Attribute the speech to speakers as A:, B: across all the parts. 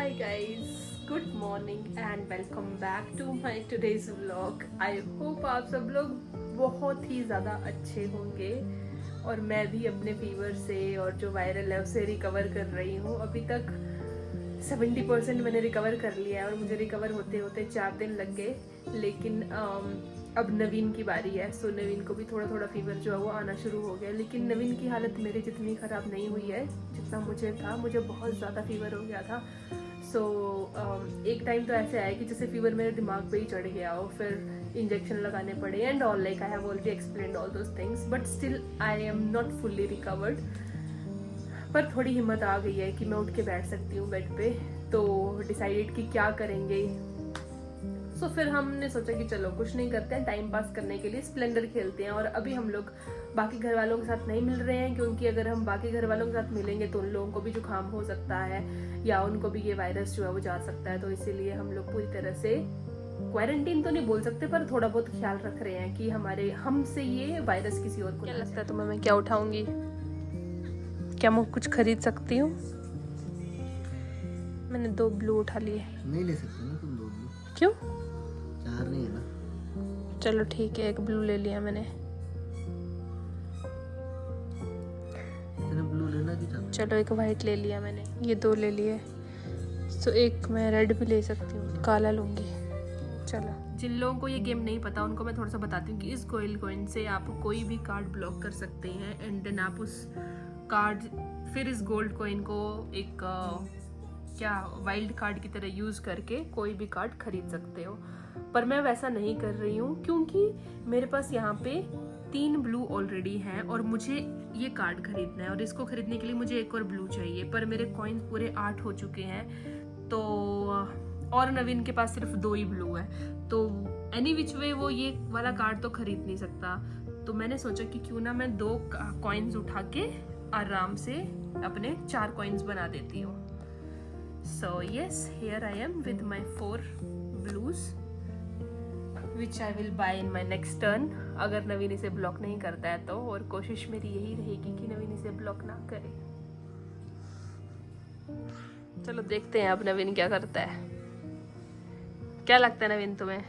A: Hi guys, good morning and welcome back to my today's vlog. I hope आप सब लोग बहुत ही ज़्यादा अच्छे होंगे और मैं भी अपने फीवर से और जो वायरल है उससे रिकवर कर रही हूँ। अभी तक 70% मैंने रिकवर कर लिया है और मुझे रिकवर होते होते 4 दिन लग गए, लेकिन अब नवीन की बारी है। सो नवीन को भी थोड़ा थोड़ा फीवर जो है वो आना शुरू हो गया, लेकिन नवीन की हालत मेरी जितनी ख़राब नहीं हुई है जितना मुझे था। मुझे बहुत ज़्यादा फीवर हो गया था। सो एक टाइम तो ऐसे आया कि जैसे फीवर मेरे दिमाग पे ही चढ़ गया हो, फिर इंजेक्शन लगाने पड़े and all. Like I have already explained all those things, but still I am not fully recovered. पर थोड़ी हिम्मत आ गई है कि मैं उठ के बैठ सकती हूँ बेड पे। तो डिसाइडेड कि क्या करेंगे। सो फिर हमने सोचा कि चलो कुछ नहीं करते हैं, टाइम पास करने के लिए स्प्लेंडर खेलते हैं। और अभी हम लोग बाकी घर वालों के साथ नहीं मिल रहे हैं, क्योंकि अगर हम बाकी घर वालों के साथ मिलेंगे तो उन लोगों को भी जुकाम हो सकता है या उनको भी ये वायरस जो है वो जा सकता है। तो इसीलिए हम लोग पूरी तरह से क्वारंटीन तो नहीं बोल सकते, पर थोड़ा बहुत ख्याल रख रहे हैं कि हमारे हमसे ये वायरस किसी और को। क्या लगता है तुम्हें, मैं क्या उठाऊंगी? क्या मैं कुछ खरीद सकती हूँ? मैंने 2 ब्लू उठा लिए।
B: नहीं ले सकते ना तुम 2 ब्लू।
A: क्यों?
B: 4 नहीं है ना।
A: चलो ठीक है, 1 ब्लू ले लिया मैंने।
B: इतने ब्लू लेना क्यों चाहते?
A: चलो 1 वाइट ले लिया मैंने, ये 2 ले लिए। सो 1 मैं रेड भी ले सकती हूँ, काला लूँगी। चलो, जिन लोगों को ये गेम नहीं पता उनको मैं थोड़ा सा बताती हूँ कि इस गोल्ड कॉइन से आप कोई भी कार्ड ब्लॉक कर सकते हैं एंड देन आप उस कार्ड फिर इस गोल्ड कॉइन को एक क्या वाइल्ड कार्ड की तरह यूज़ करके कोई भी कार्ड खरीद सकते हो। पर मैं वैसा नहीं कर रही हूँ, क्योंकि मेरे पास यहाँ पे 3 ब्लू ऑलरेडी हैं और मुझे ये कार्ड खरीदना है और इसको खरीदने के लिए मुझे 1 और ब्लू चाहिए। पर मेरे कॉइन पूरे 8 हो चुके हैं, तो और नवीन के पास सिर्फ 2 ही ब्लू है। तो एनी विच वे वो ये वाला कार्ड तो खरीद नहीं सकता। तो मैंने सोचा कि क्यों ना मैं 2 कॉइन्स उठा के आराम से अपने 4 कॉइन्स बना देती हूँ। So yes, here I am with my 4 blues, which I will buy in my next turn. अगर नवीन इसे ब्लॉक नहीं करता है तो, और कोशिश मेरी यही रहेगी कि नवीन इसे ब्लॉक ना करे। चलो देखते हैं अब नवीन क्या करता है। क्या लगता है नवीन तुम्हें,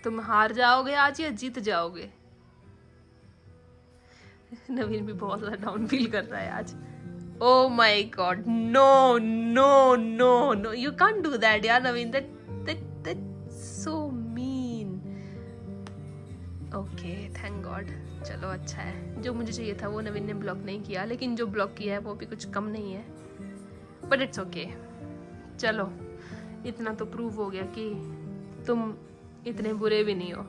A: तुम हार जाओगे आज या जीत जाओगे? नवीन भी बहुत ज़्यादा डाउन फील कर रहा है आज। Oh my God! No, no, no, no! You can't do that, यार नवीन. That's so mean. Okay, thank God. चलो अच्छा है, जो मुझे चाहिए था वो नवीन ने ब्लॉक नहीं किया, लेकिन जो ब्लॉक किया है वो भी कुछ कम नहीं है. But it's okay. चलो, इतना तो प्रूव हो गया कि तुम इतने बुरे भी नहीं हो.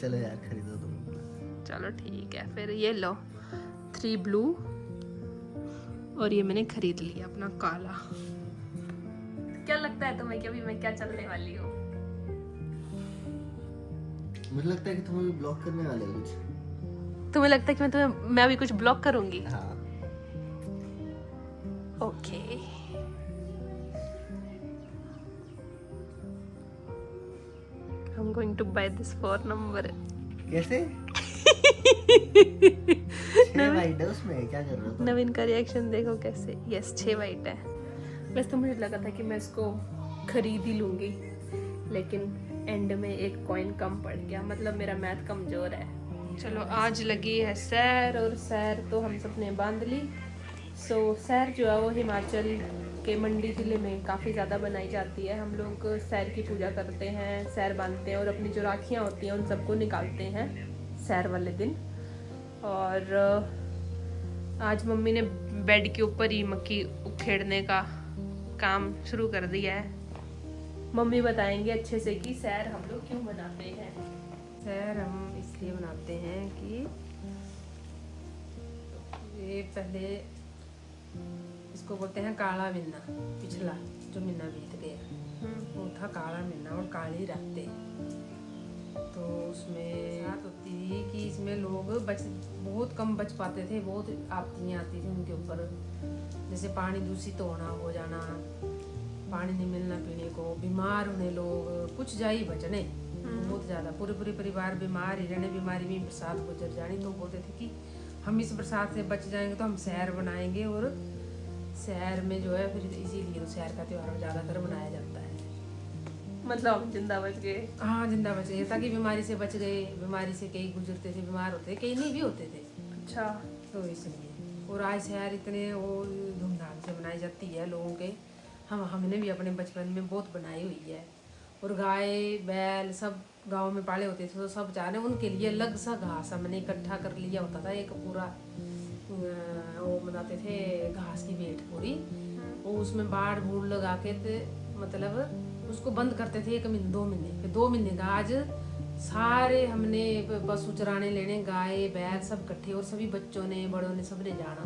B: चलो यार खरीदो तुम।
A: चलो ठीक है, फिर ये लो 3 ब्लू और ये मैंने खरीद लिया अपना काला। क्या लगता है तुम्हें कि अभी मैं क्या चलने वाली हूँ?
B: मुझे लगता है कि तुम अभी ब्लॉक करने वाले हो कुछ।
A: तुम्हें लगता है कि मैं अभी कुछ ब्लॉक करूंगी?
B: हाँ।
A: Okay. I'm going to buy this 4 number.
B: कैसे? 6 वाइट है उसमें, क्या कर रहे हो तुम?
A: नवीन का रिएक्शन देखो कैसे। यस 6 वाइट है। वैसे तो मुझे लगा था कि मैं इसको खरीद ही लूंगी, लेकिन एंड में 1 कॉइन कम पड़ गया। मतलब मेरा मैथ कमजोर है। चलो आज लगी है सैर, और सैर तो हम सब ने बांध ली। सो सैर जो है वो हिमाचल के मंडी ज़िले में काफ़ी ज़्यादा बनाई जाती है। हम लोग सैर की पूजा करते हैं, सैर बांधते हैं और अपनी जो राखियाँ होती हैं उन सबको निकालते हैं सैर वाले दिन। और आज मम्मी ने बेड के ऊपर ही मक्की उखेड़ने का काम शुरू कर दिया है। मम्मी बताएंगे अच्छे से कि सैर हम लोग क्यों बनाते हैं। सैर हम इसलिए बनाते हैं कि ये पहले इसको बोलते हैं काला महीना, पिछला जो महीना बीत गया वो था काला महीना और काली रातें। तो उसमें बात होती थी कि इसमें लोग बहुत कम बच पाते थे, बहुत आपत्तियाँ आती थी उनके ऊपर, जैसे पानी दूषित होना हो जाना, पानी नहीं मिलना पीने को, बीमार होने लोग, कुछ जाई बचने बहुत ज़्यादा, पूरे परिवार बीमार ही रहने, बीमारी में बरसात गुजर जानी। तो बोलते थे कि हम इस बरसात से बच जाएंगे तो हम सैर बनाएंगे और
C: शहर में जो है फिर इसीलिए तो शहर का त्योहार ज़्यादातर मनाया जाता है।
A: मतलब हम जिंदा बच गए।
C: हाँ, जिंदा बच गए, ताकि बीमारी से बच गए। बीमारी से कई गुजरते थे, बीमार होते, कई नहीं भी होते थे,
A: अच्छा।
C: तो इसलिए। और आज शहर इतने वो धूमधाम से मनाई जाती है लोगों के, हमने भी अपने बचपन में बहुत बनाई हुई है। और गाय बैल सब गांव में पाले होते थे, तो सब जाने उनके लिए अलग सा घास हमने इकट्ठा कर लिया होता था, एक पूरा वो बनाते थे घास की बेट पूरी, वो उसमें बाड़ बूढ़ लगा के मतलब उसको बंद करते थे 1 महीने 2 महीने। फिर 2 महीने का आज सारे हमने पशु चराने लेने, गाय बैल सब इकट्ठे, और सभी बच्चों ने बड़ों ने सबने जाना,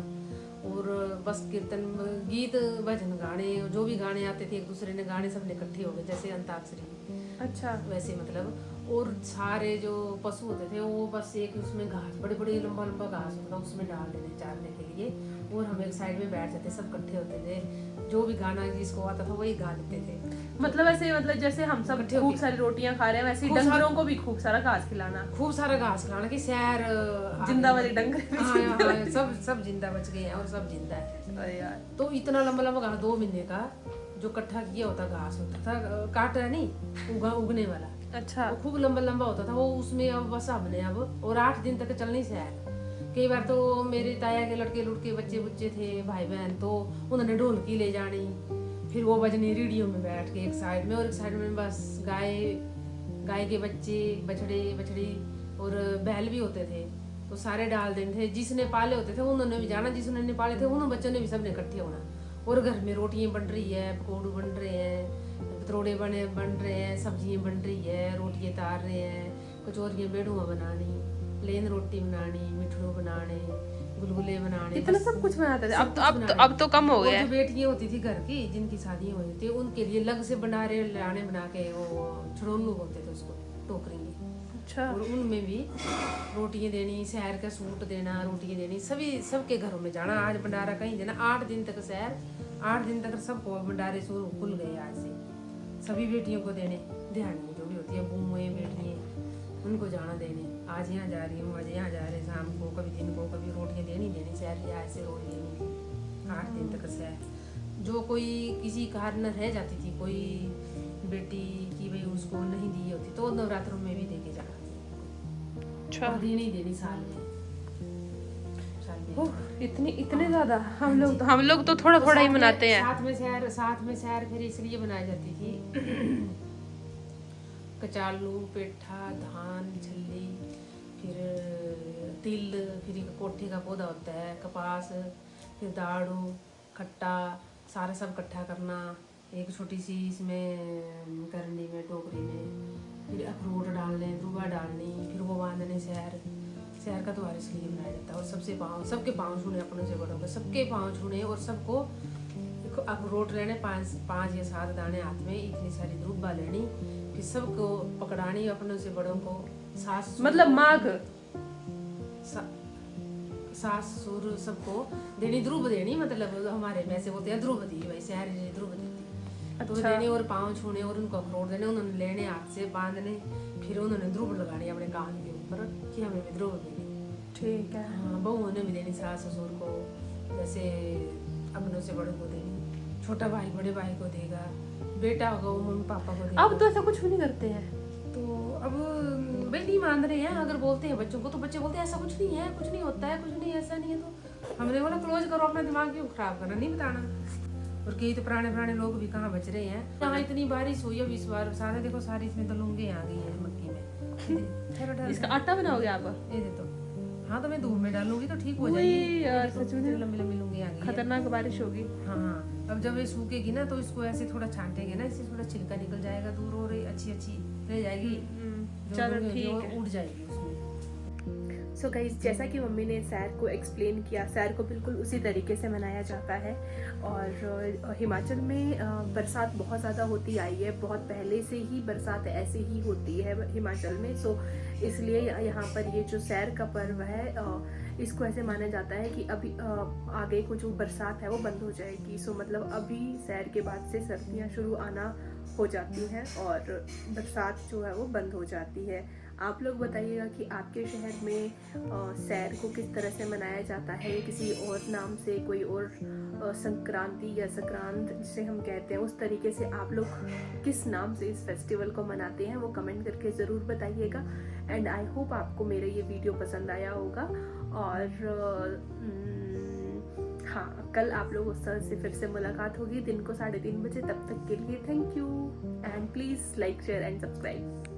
C: और बस कीर्तन गीत भजन गाने जो भी गाने आते थे एक दूसरे ने गाने, सबने इकट्ठे हो गए जैसे अंताक्षरी।
A: अच्छा।
C: वैसे मतलब, और सारे जो पशु होते थे वो बस एक उसमें घास, बड़े बड़े लंबा लंबा घास होता था, उसमें डाल देने चारने के लिए, और हम एक साइड में बैठ जाते, सब इकट्ठे होते थे, जो भी गाना जिसको आता था वही गा लेते थे।
A: मतलब ऐसे, मतलब जैसे हम सब
C: इकट्ठे
A: खूब
C: होके।
A: सारी रोटियां खा रहे हैं, वैसे ही
C: खूब
A: डंगरों को भी खूब सारा घास खिलाना,
C: खूब सारा घास खिलाना कि शहर
A: जिंदा वाले डंगर भी जिंदा
C: हाँ, सब जिंदा बच गए हैं और सब जिंदा है।
A: अरे यार,
C: तो इतना लंबा लंबा घास 2 महीने का जो इकट्ठा किया होता घास होता था, काटा नहीं, उगने वाला,
A: अच्छा।
C: वो खूब लंबा लंबा होता था वो, उसमें अब बस हमने अब, और 8 दिन तक चलनी शहर। कई बार तो मेरे ताया के लड़के लुड़के बच्चे बुच्चे थे, भाई बहन, तो उन्होंने ढोलकी ले जानी, फिर वो बजनी रेडियो में बैठ के एक साइड में, और एक साइड में बस गाय के बच्चे, बछड़े बछड़ी और बैल भी होते थे, तो सारे डाल देने थे। जिसने पाले होते थे उन्होंने भी जाना, जिसने नहीं पाले थे उन बच्चों ने भी सबने इकट्ठे होना। और घर में रोटियां बन रही है, पकौड़े बन रहे हैं, पतरोड़े बन रहे हैं, सब्जियां बन रही है, रोटियां तार रहे हैं, कचौरियां बेड़ुआ बनानी, प्लेन रोटी बनानी, मिठड़ू बनाने, गुलगुले बनाने,
A: इतना सब कुछ बनाते थे। अब तो कम हो गया।
C: जो बेटियां होती थी घर की, जिनकी शादियां हुई थी, उनके लिए अलग से भंडारे लाने बना के, वो छड़ोलू बोलते थे उसको, टोकरी में।
A: अच्छा।
C: और उनमें भी रोटियां देनी, शहर का सूट देना, रोटियां देनी, सभी सबके घरों में जाना, आज भंडारा कहीं देना। 8 दिन तक शहर, 8 दिन तक सबको भंडारे शुरू खुल गए आज से, सभी बेटियों को देने, ध्यानी जो भी होती है, बुएं बेटियां, उनको जाना देने, आज यहाँ जा रही हूँ, आज यहाँ जा रहे, शाम को कभी दिन को कभी रोटियां देनी शहर की, आज से रोज देनी 8 दिन तक शहर। जो कोई किसी कारण रह जाती थी, कोई बेटी की भाई उसको नहीं दी होती, तो नवरात्रों में भी देके जाना,
A: अच्छा।
C: देनी साल में।
A: इतने ज्यादा हम लोग तो थोड़ा थोड़ा ही मनाते हैं।
C: साथ में शहर फिर इसलिए बनाई जाती थी, कचालू, पेठा, धान, छल्ली, फिर तिल, फिर कोठे का पौधा होता है, कपास, फिर दाड़ू, खट्टा, सारा सब इकट्ठा करना एक छोटी सी इसमें करनी में, टोकरी में, फिर अखरोट डालने, दुबा डालनी, फिर वो बांधने। शहर का त्योहार इसलिए मनाया जाता है। और सबके पाँव छूने, अपनों से बड़ों के सबके पाँव छूने, और सबको अखरोट लेने 5 या 7 दाने हाथ में, इतनी सारी दुबा लेनी, फिर सबको पकड़ानी, अपनों से बड़ों को, सास
A: मतलब माघ,
C: सास ससुर सबको देनी, ध्रुव देनी, मतलब हमारे वैसे बोलते हैं ध्रुवदी, भाई शहर में ध्रुवदी। तो
A: अच्छा।
C: देने और पाँव छूने और उनको अखरोट देने, उन्होंने लेने हाथ से बांधने, फिर उन्होंने ध्रुव लगानी अपने कान के ऊपर कि हमें भी ध्रुव देनी।
A: ठीक है।
C: हाँ, बहुओं ने भी देनी, सास ससुर को, जैसे अपनों से बड़ों को देनी, छोटा भाई बड़े भाई को देगा, बेटा होगा वो मम्मी पापा को देगा।
A: अब तो ऐसा कुछ भी नहीं करते हैं।
C: तो अब भाई नहीं मान रहे हैं, अगर बोलते हैं बच्चों को तो बच्चे बोलते हैं ऐसा कुछ नहीं है, कुछ नहीं होता है, कुछ नहीं, ऐसा नहीं है। तो हमने बोला क्लोज करो अपना दिमाग, क्यों खराब करना, नहीं बताना। और कई तो पुराने लोग भी कहाँ बच रहे हैं। यहाँ इतनी बारिश हुई अब इस बार, सारे देखो सारी इसमें तो लुंगे आ गई है मक्की में।
A: इसका आटा बनाओगे आप?
C: ये दे तो, हाँ, तो मैं धूप में डालूंगी तो ठीक हो
A: वही
C: जाएगी
A: यार, सच में
C: लंबी लुंगी आ गई है।
A: खतरनाक बारिश होगी।
C: हाँ, अब जब ये सूखेगी ना तो इसको ऐसे थोड़ा छांटेंगे ना, इससे थोड़ा छिलका निकल जाएगा दूर, और अच्छी रह जाएगी,
A: चलो ठीक है,
C: उड़ जाएगी उसमें।
A: सो गाइस, जैसा कि मम्मी ने सैर को एक्सप्लेन किया, सैर को बिल्कुल उसी तरीके से मनाया जाता है। और हिमाचल में बरसात बहुत ज़्यादा होती आई है, बहुत पहले से ही बरसात ऐसे ही होती है हिमाचल में। सो इसलिए यहाँ पर ये जो सैर का पर्व है, इसको ऐसे माना जाता है कि अभी आगे को जो बरसात है वो बंद हो जाएगी। सो मतलब अभी सैर के बाद से सर्दियाँ शुरू आना हो जाती हैं और बरसात जो है वो बंद हो जाती है। आप लोग बताइएगा कि आपके शहर में सैर को किस तरह से मनाया जाता है, या किसी और नाम से, कोई और संक्रांति या संक्रांत जिसे हम कहते हैं उस तरीके से आप लोग किस नाम से इस फेस्टिवल को मनाते हैं, वो कमेंट करके ज़रूर बताइएगा। एंड आई होप आपको मेरा ये वीडियो पसंद आया होगा। और हाँ, कल आप लोगों से फिर से मुलाकात होगी दिन को 3:30 बजे। तब तक के लिए thank you and please like share and subscribe.